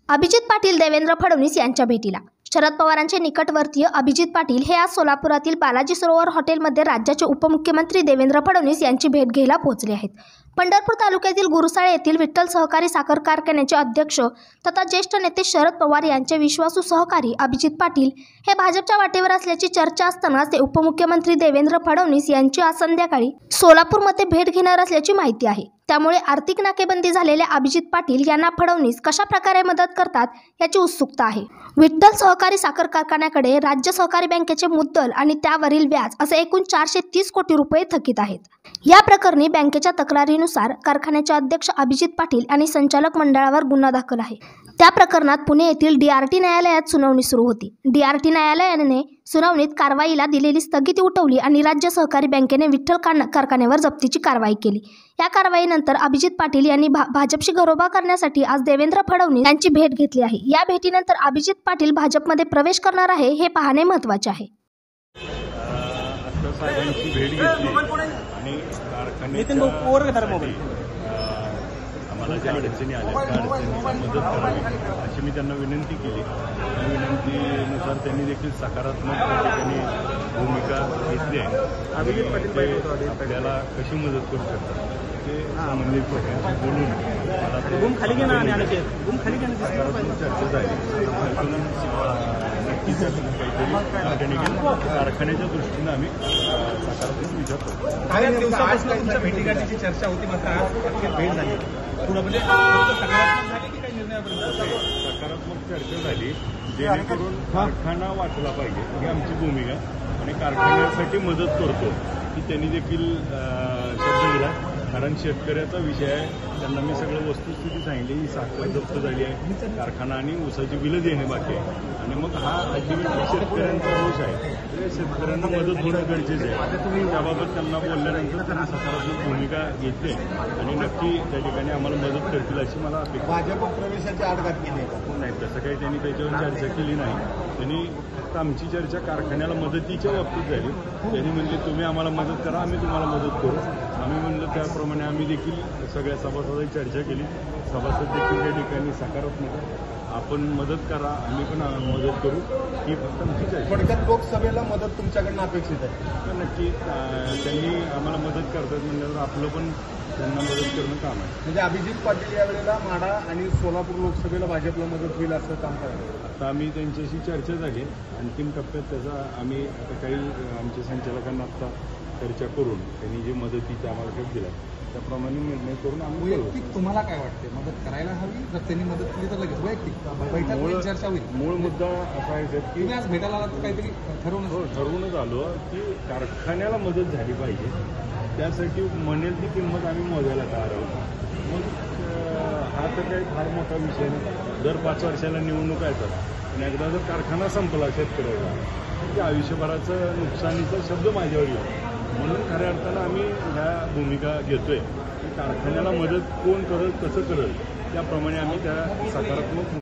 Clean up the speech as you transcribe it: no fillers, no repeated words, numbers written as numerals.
अभिजित पाटील देवेंद्र फडणवीस यांच्या भेटीला शरद पवारांचे निकटवर्तीय अभिजित पाटील हे आज सोलापुरातील बालाजी सरोवर हॉटेलमध्ये राज्याचे उपमुख्यमंत्री देवेंद्र फडणवीस यांची भेट घ्यायला पोहोचले आहेत। पंढरपूर तालुक्यातील गुरुसाळे येथील विठ्ठल सहकारी साखर कारखान्याचे अध्यक्ष तथा ज्येष्ठ नेते शरद पवार यांचे विश्वासू सहकारी अभिजित पाटील हे भाजपच्या वाटेवर असल्याची चर्चा असतानाच ते उपमुख्यमंत्री देवेंद्र फडणवीस यांची आज संध्याकाळी सोलापूरमध्ये भेट घेणार असल्याची माहिती आहे। त्यामुळे आर्थिक नाकेबंदी झालेल्या अभिजित पाटील यांना फडणवीस कशा प्रकारे मदत करतात याची उत्सुकता आहे। विठ्ठल सहकारी साखर कारखान्याकडे राज्य सहकारी बँकेचे मुद्दल आणि त्यावरील व्याज असे एकूण 430 कोटी रुपये थकीत आहेत। या प्रकरणी बँकेच्या तक्रारीनुसार कारखान्याचे अध्यक्ष अभिजित पाटील आणि संचालक मंडळावर गुन्हा दाखल आहे। त्या प्रकरणात पुणे येथील डीआरटी न्यायालयात सुनावणी सुरू होती। डीआरटी न्यायालयाने सुनावणीत कारवाईला दिलेली स्थगिती उठवली आणि राज्य सहकारी बँकेने विठ्ठल कारखान्यावर जप्तीची कारवाई केली। या कारवाईनंतर अभिजित पाटील यांनी भाजपशी घरोबा करण्यासाठी आज देवेंद्र फडणवीस यांची भेट घेतली आहे। या भेटीनंतर अभिजित पाटील भाजपमध्ये प्रवेश करणार आहे हे पाहणे महत्त्वाचे आहे। आम्हाला ज्या अडचणी आल्या त्या अडचणींना मदत करावी अशी मी त्यांना विनंती केली। त्या विनंतीनुसार त्यांनी देखील सकारात्मक त्या ठिकाणी भूमिका घेतली आहे। आपल्याला कशी मदत करू शकतात ते संबंधित लोकांशी बोलून मला सकारात्मक चर्चा झाली। नक्कीच काहीतरी कारखान्याच्या दृष्टीनं आम्ही सकारात्मक विचार करतो। काही दिवसापासून तुमच्या भेटीगाठीची चर्चा होती, मात्र आज भेट झाली पुढे म्हणजे सकारात्मक झाली की काही निर्णयापर्यंत सकारात्मक चर्चा झाली, जेणेकरून कारखाना वाचला पाहिजे ही आमची भूमिका आणि कारखान्यासाठी मदत करतो की त्यांनी देखील शब्द दिला। कारण शेतकऱ्याचा विषय आहे, त्यांना मी सगळं वस्तुस्थिती सांगितली। ही साखर जप्त झाली आहे, कारखाना आणि ऊसाची बिलं देणे बाकी आहे आणि मग हा अल्टिमेटली शेतकऱ्यांचा दोष आहे। शेतकऱ्यांना मदत होणं गरजेचं आहे। त्याबाबत त्यांना बोलल्यानंतर त्यांनी सकारात्मक भूमिका घेतली आणि नक्की त्या ठिकाणी आम्हाला मदत करतील अशी मला अपेक्षा। भाजप प्रवेशाची आडघात केली नाही, तसं काही त्यांनी त्याच्यावर चर्चा केली नाही। त्यांनी फक्त आमची चर्चा कारखान्याला मदतीच्या बाबतीत झाली। त्यांनी म्हणजे तुम्ही आम्हाला मदत करा, आम्ही तुम्हाला मदत करू। आम्ही म्हणलं त्याप्रमाणे आम्ही देखील सगळ्या सभासदांची चर्चा केली। सभासद देखील त्या ठिकाणी सकारात्मक आपण मदत करा, आम्ही पण मदत करू ही फक्त आमची चर्चा। थोडक्यात लोकसभेला मदत तुमच्याकडनं अपेक्षित आहे तर नक्की त्यांनी आम्हाला मदत करतात म्हणल्यावर आपलं पण त्यांना मदत करणं काम आहे। म्हणजे अभिजित पाटील यावेळेला माढा आणि सोलापूर लोकसभेला भाजपला मदत होईल असं काम करायचं। आता आम्ही त्यांच्याशी चर्चा झाली, अंतिम टप्प्यात त्याचा आम्ही आता काही आमच्या संचालकांना आता चर्चा करून त्यांनी जे मदतीचा आम्हाला काही दिला त्याप्रमाणे निर्णय करून आम्ही वैयक्तिक तुम्हाला काय वाटते, मदत करायला हवी? जर त्यांनी मदत केली तर लगेच वैयक्तिक बैठक चर्चा होईल। मूळ मुद्दा असा आहे की तुम्ही आज भेटायला आलात तर काहीतरी ठरवूनच आलो की कारखान्याला मदत झाली पाहिजे, त्यासाठी म्हणेल ती किंमत आम्ही मोजायला तयार आहोत। मग हा तर काही फार मोठा विषय नाही। दर 5 वर्षाला निवडणूक येतात आणि एकदा जर कारखाना संपला शेतकऱ्याचा की आयुष्यभराचं नुकसानीचा शब्द माझ्यावर येतो। म्हणून खऱ्या अर्थानं आम्ही ह्या भूमिका घेतोय की कारखान्याला मदत कोण करेल कसं करेल त्याप्रमाणे आम्ही त्या सकारात्मक